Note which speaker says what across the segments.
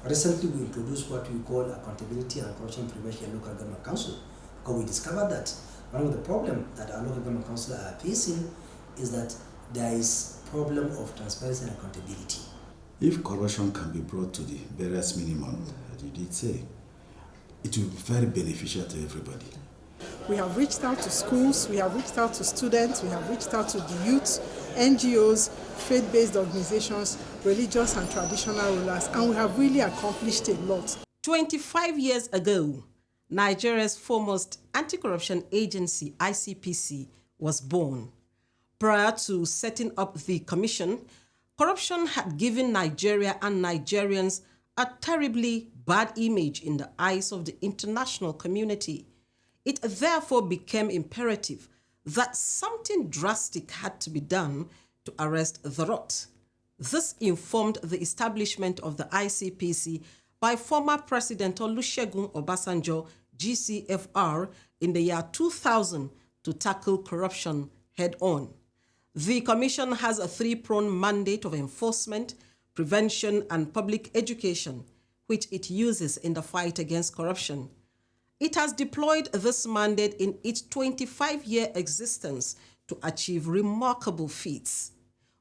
Speaker 1: Recently, we introduced what we call Accountability and Corruption Prevention Local Government Council, because we discovered that one of the problems that our local government councils are facing is that there is problem of transparency and accountability.
Speaker 2: If corruption can be brought to the barest minimum, as you did say, it will be very beneficial to everybody.
Speaker 3: We have reached out to schools, we have reached out to students, we have reached out to the youth, NGOs, faith-based organizations, religious and traditional rulers, and we have really accomplished a lot.
Speaker 4: 25 years ago, Nigeria's foremost anti-corruption agency, ICPC, was born. Prior to setting up the commission, corruption had given Nigeria and Nigerians a terribly bad image in the eyes of the international community. It therefore became imperative that something drastic had to be done to arrest the rot. This informed the establishment of the ICPC by former President Olusegun Obasanjo, GCFR, in the year 2000 to tackle corruption head-on. The Commission has a three-pronged mandate of enforcement, prevention, and public education, which it uses in the fight against corruption. It has deployed this mandate in its 25-year existence to achieve remarkable feats.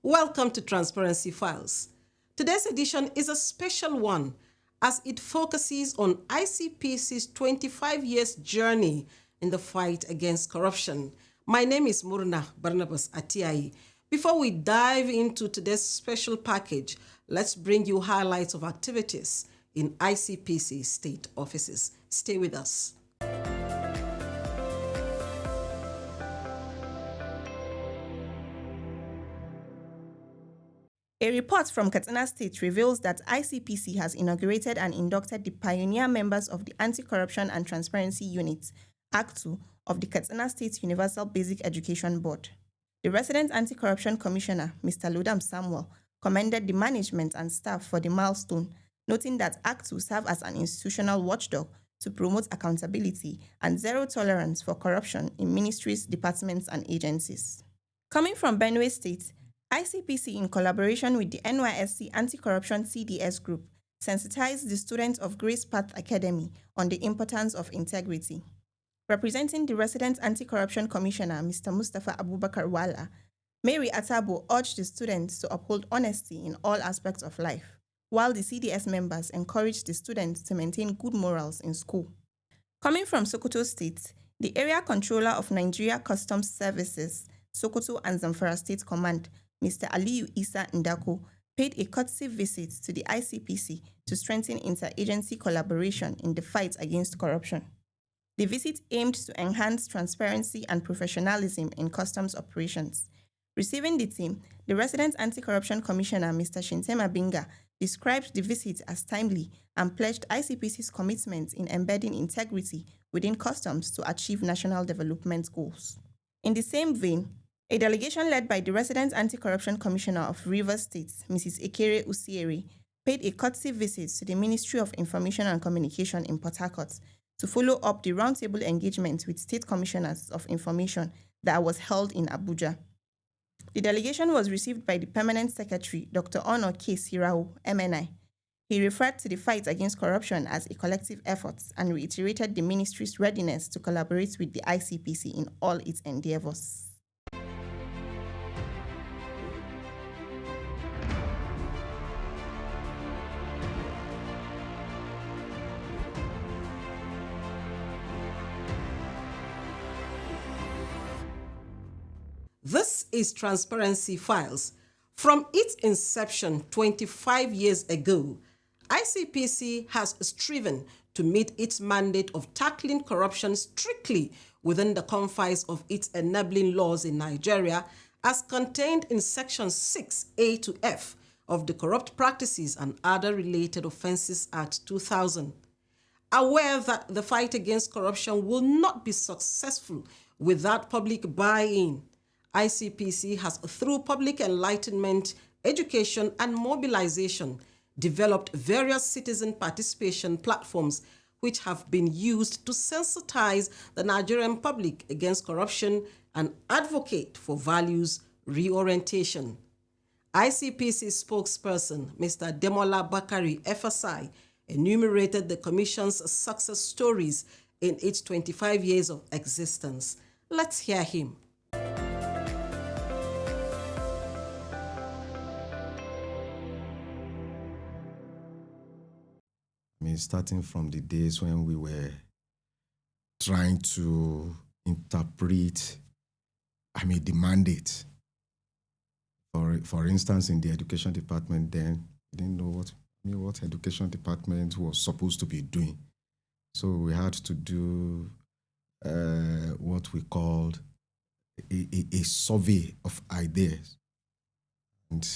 Speaker 4: Welcome to Transparency Files. Today's edition is a special one as it focuses on ICPC's 25 years journey in the fight against corruption. My name is Murna Barnabas Atiai. Before we dive into today's special package, let's bring you highlights of activities in ICPC state offices. Stay with us.
Speaker 5: A report from Katsina State reveals that ICPC has inaugurated and inducted the pioneer members of the Anti-Corruption and Transparency Unit, ACT2, of the Katsina State Universal Basic Education Board. The resident Anti-Corruption Commissioner, Mr. Ludam Samuel, commended the management and staff for the milestone, noting that ACT2 serve as an institutional watchdog to promote accountability and zero tolerance for corruption in ministries, departments, and agencies. Coming from Benue State, ICPC, in collaboration with the NYSC Anti-Corruption CDS Group, sensitized the students of Grace Path Academy on the importance of integrity. Representing the resident Anti-Corruption Commissioner, Mr. Mustafa Abubakar Wala, Mary Atabo urged the students to uphold honesty in all aspects of life, while the CDS members encouraged the students to maintain good morals in school. Coming from Sokoto State, the Area Controller of Nigeria Customs Services, Sokoto and Zamfara State Command, Mr. Aliyu Isa Ndako, paid a courtesy visit to the ICPC to strengthen interagency collaboration in the fight against corruption. The visit aimed to enhance transparency and professionalism in customs operations. Receiving the team, the resident Anti-Corruption Commissioner, Mr. Shintema Binga, described the visit as timely and pledged ICPC's commitment in embedding integrity within customs to achieve national development goals. In the same vein, a delegation led by the resident Anti-Corruption Commissioner of Rivers State, Mrs. Ekere Usiere, paid a courtesy visit to the Ministry of Information and Communication in Port Harcourt to follow up the roundtable engagement with State Commissioners of Information that was held in Abuja. The delegation was received by the Permanent Secretary, Dr. Ono K. Sirao, MNI. He referred to the fight against corruption as a collective effort and reiterated the ministry's readiness to collaborate with the ICPC in all its endeavors.
Speaker 4: This is Transparency Files. From its inception 25 years ago, ICPC has striven to meet its mandate of tackling corruption strictly within the confines of its enabling laws in Nigeria, as contained in Section 6A to F of the Corrupt Practices and Other Related Offences Act 2000. Aware that the fight against corruption will not be successful without public buy-in, ICPC has, through public enlightenment, education, and mobilization, developed various citizen participation platforms which have been used to sensitize the Nigerian public against corruption and advocate for values reorientation. ICPC spokesperson Mr. Demola Bakari FSI enumerated the Commission's success stories in its 25 years of existence. Let's hear him.
Speaker 6: Starting from the days when we were trying to interpret, the mandate. For instance, in the education department then, we didn't know what education department was supposed to be doing. So we had to do what we called a survey of ideas. And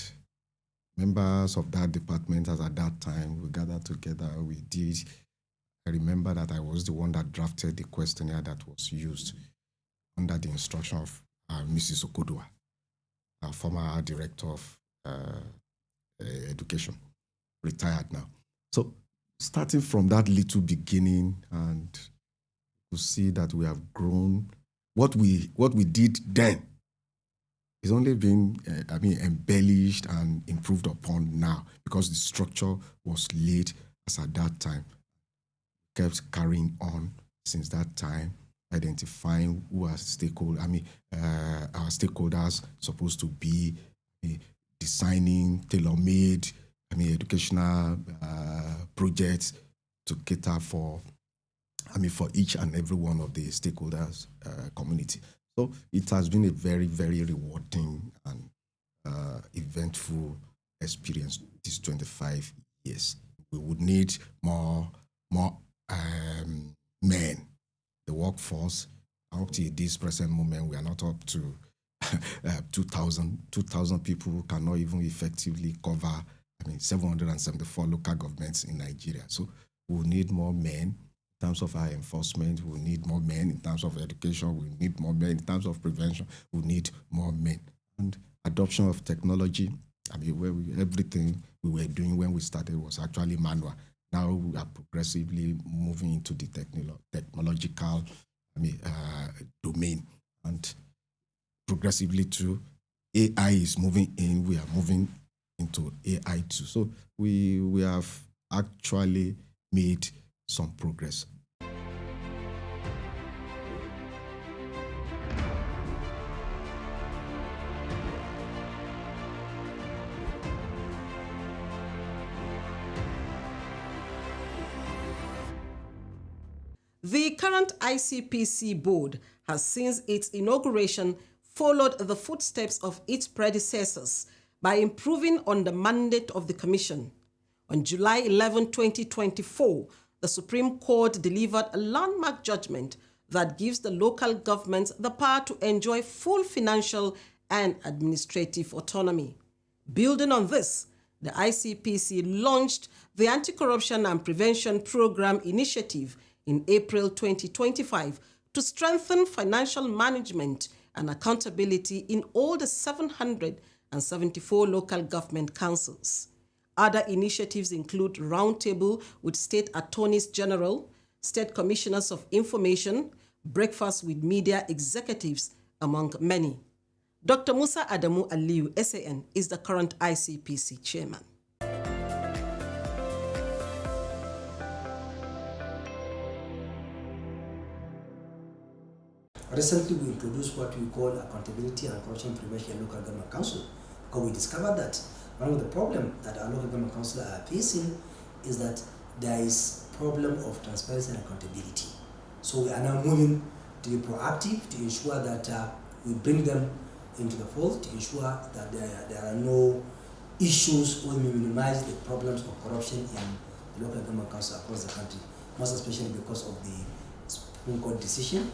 Speaker 6: members of that department, as at that time, we gathered together, we did. I remember that I was the one that drafted the questionnaire that was used under the instruction of Mrs. Okodua, our former director of education, retired now. So starting from that little beginning, and to see that we have grown, what we did then is only been embellished and improved upon now, because the structure was laid as at that time. Kept carrying on since that time, identifying who our stakeholders supposed to be, designing tailor-made educational projects to cater for each and every one of the stakeholders community. So it has been a very, very rewarding and eventful experience these 25 years. We would need more men. The workforce, up to this present moment, we are not up to 2,000 people cannot even effectively cover 774 local governments in Nigeria. So we'll need more men. In terms of our enforcement, we'll need more men. In terms of education, we'll need more men. In terms of prevention, we'll need more men. And adoption of technology, everything we were doing when we started was actually manual. Now we are progressively moving into the technological domain, and progressively too, AI is moving in. We are moving into AI too. So we have actually made some progress.
Speaker 4: The current ICPC board has, since its inauguration, followed the footsteps of its predecessors by improving on the mandate of the Commission. On July 11, 2024, the Supreme Court delivered a landmark judgment that gives the local governments the power to enjoy full financial and administrative autonomy. Building on this, the ICPC launched the Anti-Corruption and Prevention Program Initiative in April 2025 to strengthen financial management and accountability in all the 774 local government councils. Other initiatives include roundtable with state attorneys general, state commissioners of information, breakfast with media executives, among many. Dr. Musa Adamu Aliyu, SAN, is the current ICPC chairman.
Speaker 1: Recently, we introduced what we call Accountability and Corruption Prevention Local Government Council, because we discovered that one of the problems that our local government councils are facing is that there is problem of transparency and accountability. So we are now moving to be proactive to ensure that we bring them into the fold, to ensure that there are no issues or minimize the problems of corruption in the local government council across the country, most especially because of the Supreme Court decision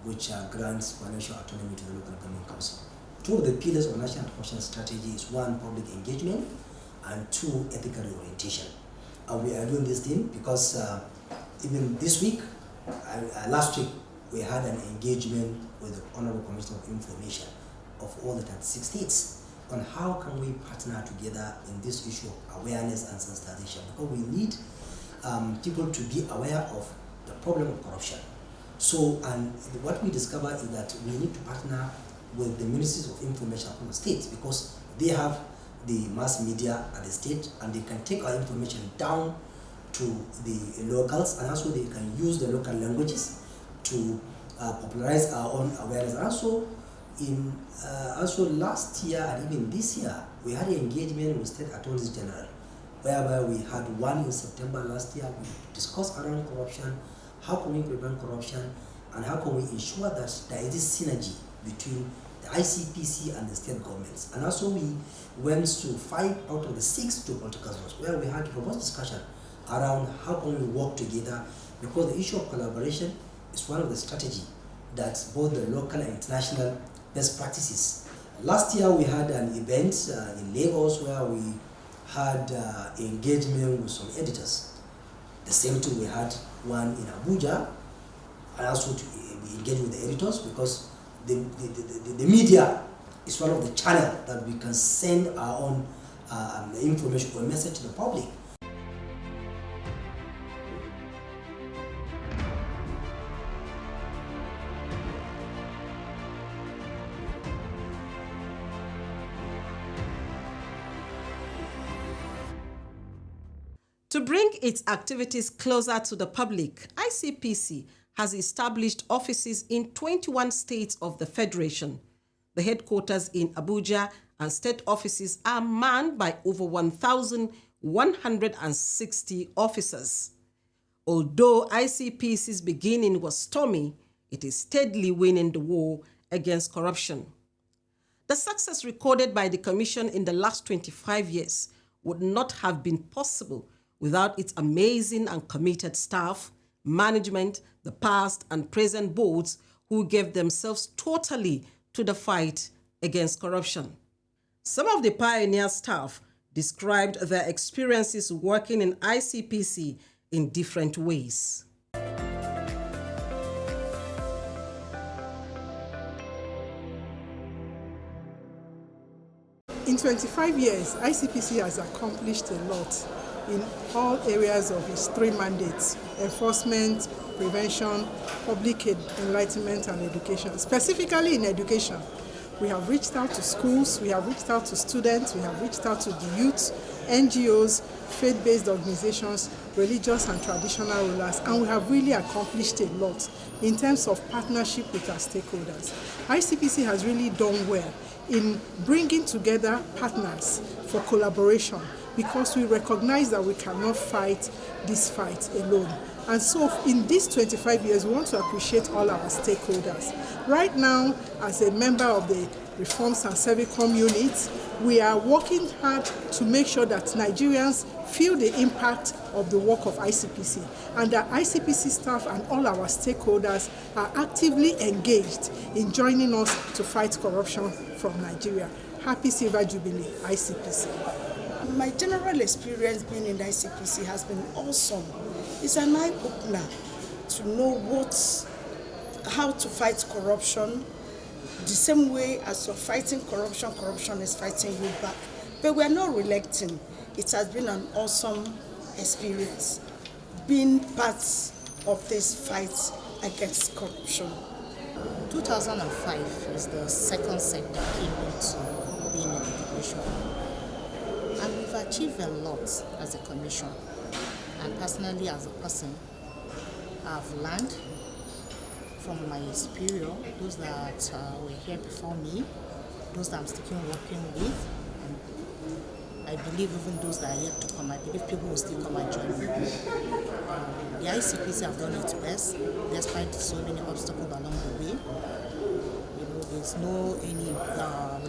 Speaker 1: which grants financial autonomy to the local government council. Two of the pillars of national corruption strategy is one, public engagement, and two, ethical orientation. And we are doing this thing because even this week, last week, we had an engagement with the Honorable Commissioner of Information of all the 36 states on how can we partner together in this issue of awareness and sensitization, because we need people to be aware of the problem of corruption. So, and what we discover is that we need to partner with the ministries of information from the states, because they have the mass media at the state and they can take our information down to the locals, and also they can use the local languages to popularize our own awareness. And also last year and even this year, we had an engagement with State Attorneys General, whereby we had one in September last year. We discussed around corruption, how can we prevent corruption, and how can we ensure that there is this synergy between the ICPC and the state governments. And also we went to 5 out of the 6 political zones, where we had robust discussion around how can we work together, because the issue of collaboration is one of the strategy that both the local and international best practices. Last year we had an event in Lagos where we had engagement with some editors. The same thing, we had one in Abuja, and also we engage with the editors, because the media is one of the channels that we can send our own information or message to the public.
Speaker 4: To bring its activities closer to the public, ICPC has established offices in 21 states of the Federation. The headquarters in Abuja and state offices are manned by over 1,160 officers. Although ICPC's beginning was stormy, it is steadily winning the war against corruption. The success recorded by the Commission in the last 25 years would not have been possible without its amazing and committed staff, management, the past and present boards who gave themselves totally to the fight against corruption. Some of the pioneer staff described their experiences working in ICPC in different ways.
Speaker 3: In 25 years, ICPC has accomplished a lot in all areas of its 3 mandates: enforcement, prevention, public enlightenment, and education. Specifically in education, we have reached out to schools, we have reached out to students, we have reached out to the youth, NGOs, faith-based organizations, religious and traditional rulers, and we have really accomplished a lot in terms of partnership with our stakeholders. ICPC has really done well in bringing together partners for collaboration, because we recognize that we cannot fight this fight alone. And so in these 25 years, we want to appreciate all our stakeholders. Right now, as a member of the Reforms and Servicom unit, we are working hard to make sure that Nigerians feel the impact of the work of ICPC, and that ICPC staff and all our stakeholders are actively engaged in joining us to fight corruption from Nigeria. Happy Silver Jubilee, ICPC.
Speaker 7: My general experience being in the ICPC has been awesome. It's an eye-opener to know how to fight corruption. The same way as you're fighting corruption, corruption is fighting you back. But we're not relenting. It has been an awesome experience being part of this fight against corruption.
Speaker 8: 2005 is the second set that came into being in the commission. And we've achieved a lot as a commission. And personally, as a person, I've learned from my superior, those that were here before me, those that I'm still working with, and I believe even those that are yet to come, I believe people will still come and join me. The ICPC have done its best, despite so many obstacles along the way. You know, there's no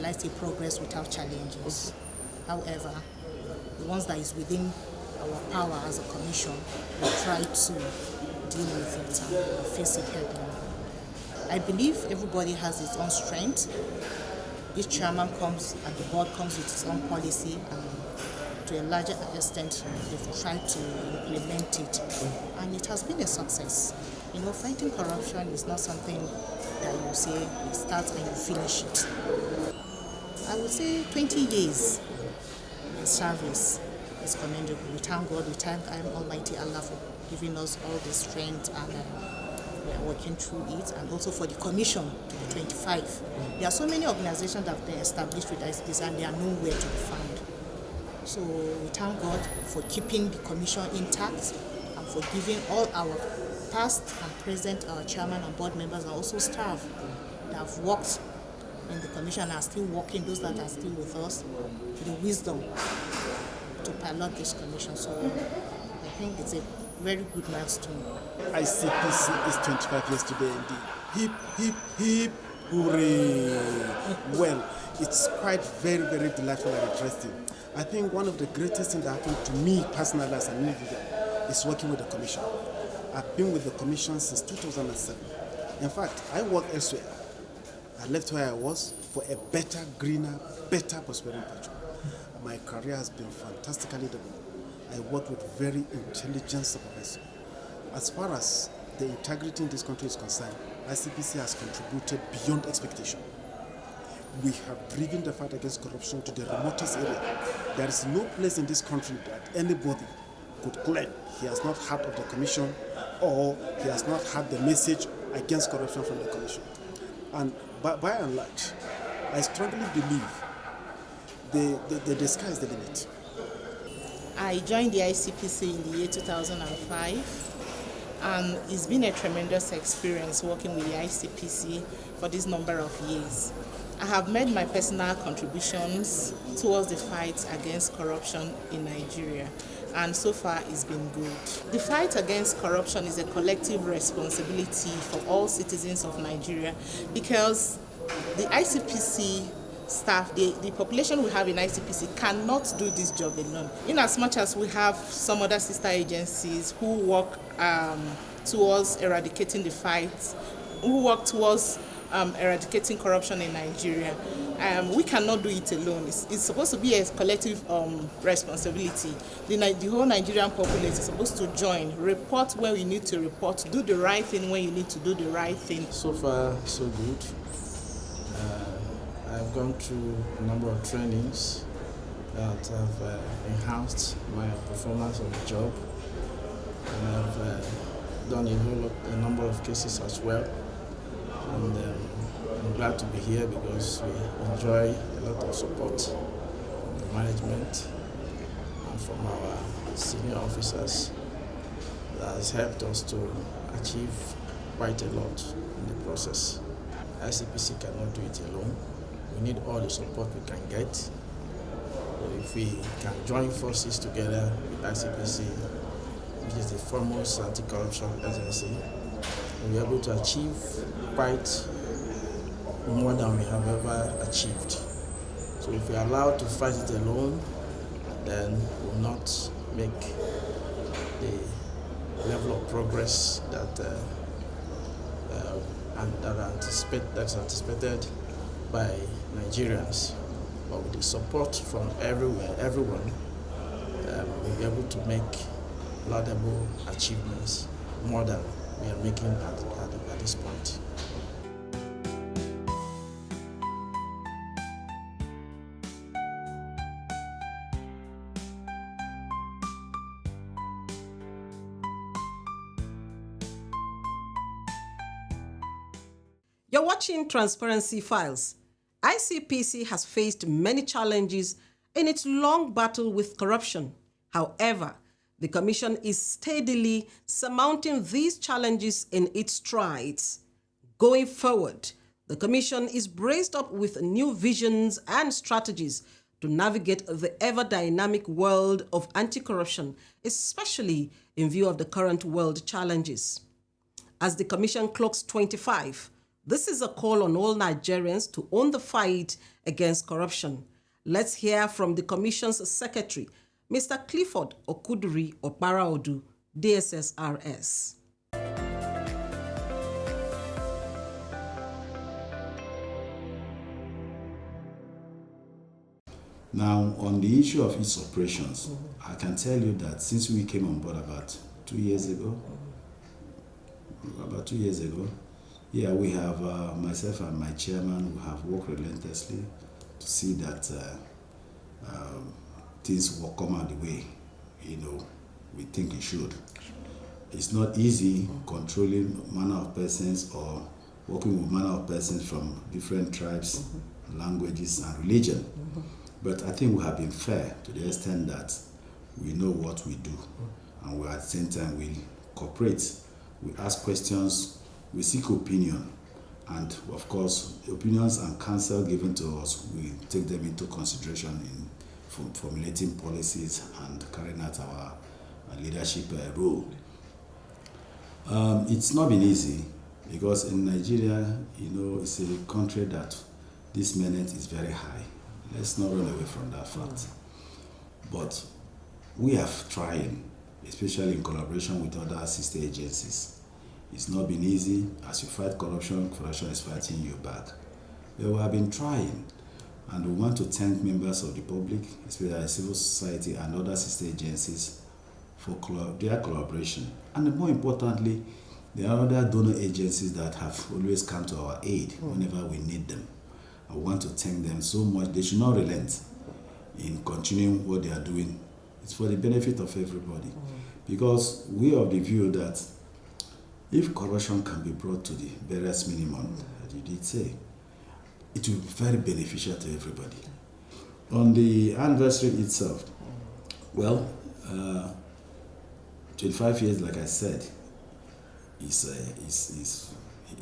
Speaker 8: let's say, progress without challenges. However, the ones that is within our power as a commission, we try to deal with it and face it head on. I believe everybody has its own strength. Each chairman comes and the board comes with its own policy, and to a larger extent, they've tried to implement it. And it has been a success. You know, fighting corruption is not something that you say you start and you finish it. I would say 20 years in service is commendable. We thank God, we thank Almighty Allah for giving us all the strength, and we are working through it, and also for the commission to be 25. There are so many organizations that have been established with ICPC and they are nowhere to be found. So we thank God for keeping the commission intact and for giving all our past and present chairman and board members and also staff that have worked in the commission and are still working, those that are still with us, the wisdom to pilot this commission. So I think it's a very good milestone.
Speaker 9: ICPC is 25 years today indeed. Hip, hip, hip, hooray! Well, it's quite very, very delightful and interesting. I think one of the greatest things that happened to me personally as an individual is working with the commission. I've been with the commission since 2007. In fact, I work elsewhere. I left where I was for a better, greener, better prospering future. My career has been fantastically developed. I work with very intelligent supervisors. As far as the integrity in this country is concerned, ICPC has contributed beyond expectation. We have driven the fight against corruption to the remotest area. There is no place in this country that anybody could claim he has not heard of the commission or he has not heard the message against corruption from the commission. And by and large, I strongly believe the sky is the limit.
Speaker 8: I joined the ICPC in the year 2005, and it's been a tremendous experience working with the ICPC for this number of years. I have made my personal contributions towards the fight against corruption in Nigeria, and so far it's been good. The fight against corruption is a collective responsibility for all citizens of Nigeria, because the ICPC staff, the population we have in ICPC cannot do this job alone. In as much as we have some other sister agencies who work towards eradicating the fight, who work towards eradicating corruption in Nigeria, we cannot do it alone. It's supposed to be a collective responsibility. The whole Nigerian populace is supposed to join, report when we need to report, do the right thing when you need to do the right thing.
Speaker 10: So far, so good. I've gone through a number of trainings that have enhanced my performance on the job, and I've done a number of cases as well. And I'm glad to be here because we enjoy a lot of support from the management and from our senior officers that has helped us to achieve quite a lot in the process. ICPC cannot do it alone. We need all the support we can get. So if we can join forces together with ICPC, which is the foremost anti-corruption agency, we'll be able to achieve quite more than we have ever achieved. So if we are allowed to fight it alone, then we will not make the level of progress that that's anticipated by Nigerians. But with the support from everyone, we'll be able to make laudable achievements more than we are making at this point.
Speaker 4: You're watching Transparency Files. ICPC has faced many challenges in its long battle with corruption. However, the Commission is steadily surmounting these challenges in its strides. Going forward, the Commission is braced up with new visions and strategies to navigate the ever-dynamic world of anti-corruption, especially in view of the current world challenges. As the Commission clocks 25, this is a call on all Nigerians to own the fight against corruption. Let's hear from the Commission's Secretary, Mr. Clifford Okuduri Oparaodu, DSSRS.
Speaker 2: Now, on the issue of its operations, I can tell you that since we came on board about 2 years ago, yeah, we have myself and my chairman who have worked relentlessly to see that things will come out the way, we think it should. It's not easy controlling manner of persons or working with manner of persons from different tribes, languages, and religion. But I think we have been fair to the extent that we know what we do, and we at the same time we cooperate, we ask questions, we seek opinion, and of course, opinions and counsel given to us, we take them into consideration in formulating policies and carrying out our leadership role. It's not been easy because in Nigeria, it's a country that this menace is very high. Let's not run away from that fact. But we have tried, especially in collaboration with other sister agencies. It's not been easy. As you fight corruption, corruption is fighting you back. But we have been trying, and we want to thank members of the public, especially civil society and other sister agencies for their collaboration. And more importantly, there are other donor agencies that have always come to our aid whenever we need them. I want to thank them so much. They should not relent in continuing what they are doing. It's for the benefit of everybody. Because we are of the view that if corruption can be brought to the barest minimum, as you did say, it will be very beneficial to everybody. On the anniversary itself, well, 25 years, like I said, is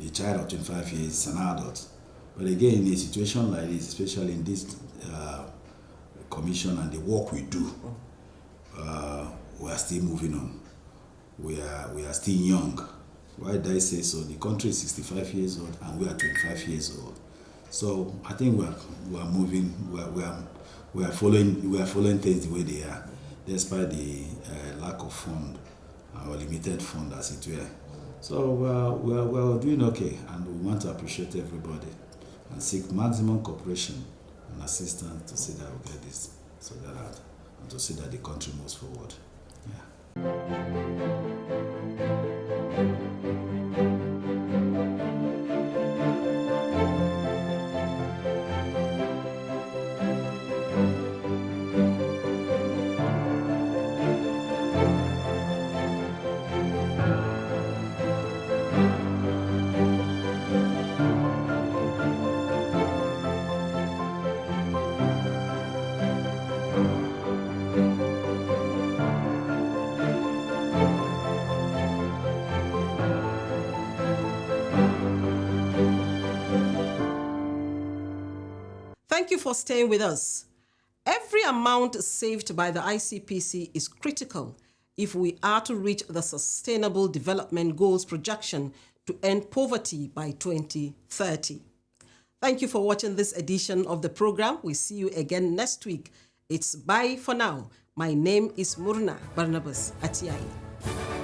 Speaker 2: a child of 25 years, is an adult. But again, in a situation like this, especially in this commission and the work we do, we are still moving on. We are still young. Why did I say so? The country is 65 years old and we are 25 years old. So I think we are moving. We are following things the way they are, despite the lack of fund or limited fund as it were. So we are doing okay, and we want to appreciate everybody and seek maximum cooperation and assistance to see that we get this sorted out and to see that the country moves forward.
Speaker 4: Thank you for staying with us. Every amount saved by the ICPC is critical if we are to reach the Sustainable Development Goals projection to end poverty by 2030. Thank you for watching this edition of the program. We see you again next week. It's bye for now. My name is Murna Barnabas Atiai.